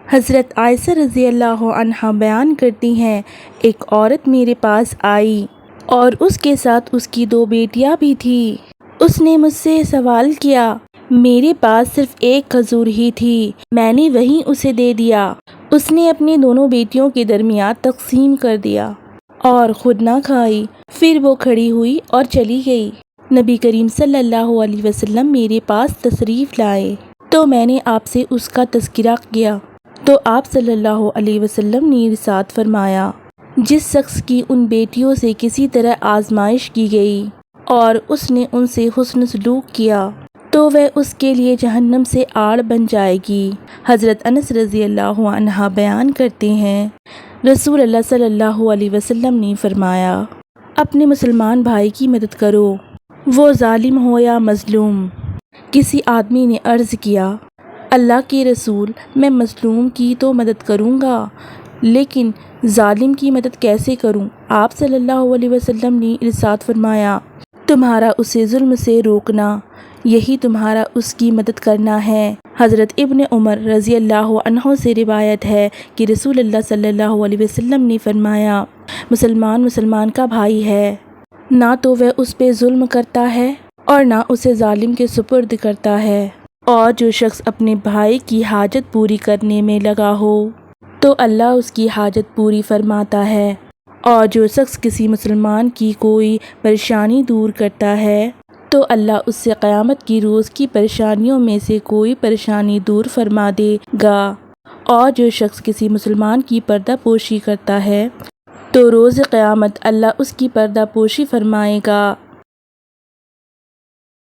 حضرت عائشہ رضی اللہ عنہا بیان کرتی ہیں، ایک عورت میرے پاس آئی اور اس کے ساتھ اس کی 2 بیٹیاں بھی تھیں۔ اس نے مجھ سے سوال کیا، میرے پاس صرف ایک کھجور ہی تھی، میں نے وہی اسے دے دیا۔ اس نے اپنی دونوں بیٹیوں کے درمیان تقسیم کر دیا اور خود نہ کھائی، پھر وہ کھڑی ہوئی اور چلی گئی۔ نبی کریم صلی اللہ علیہ وسلم میرے پاس تشریف لائے تو میں نے آپ سے اس کا تذکرہ کیا تو آپ صلی اللہ علیہ وسلم نے ارشاد فرمایا، جس شخص کی ان بیٹیوں سے کسی طرح آزمائش کی گئی اور اس نے ان سے حسن سلوک کیا تو وہ اس کے لیے جہنم سے آڑ بن جائے گی۔ حضرت انس رضی اللہ عنہ بیان کرتے ہیں، رسول اللہ صلی اللہ علیہ وسلم نے فرمایا، اپنے مسلمان بھائی کی مدد کرو، وہ ظالم ہو یا مظلوم۔ کسی آدمی نے عرض کیا، اللہ کے رسول، میں مظلوم کی تو مدد کروں گا لیکن ظالم کی مدد کیسے کروں؟ آپ صلی اللہ علیہ وسلم نے ارشاد فرمایا، تمہارا اسے ظلم سے روکنا یہی تمہارا اس کی مدد کرنا ہے۔ حضرت ابن عمر رضی اللہ عنہ سے روایت ہے کہ رسول اللہ صلی اللہ علیہ وسلم نے فرمایا، مسلمان کا بھائی ہے، نہ تو وہ اس پہ ظلم کرتا ہے اور نہ اسے ظالم کے سپرد کرتا ہے، اور جو شخص اپنے بھائی کی حاجت پوری کرنے میں لگا ہو تو اللہ اس کی حاجت پوری فرماتا ہے، اور جو شخص کسی مسلمان کی کوئی پریشانی دور کرتا ہے تو اللہ اس سے قیامت کی روز کی پریشانیوں میں سے کوئی پریشانی دور فرما دے گا، اور جو شخص کسی مسلمان کی پردہ پوشی کرتا ہے تو روز قیامت اللہ اس کی پردہ پوشی فرمائے گا۔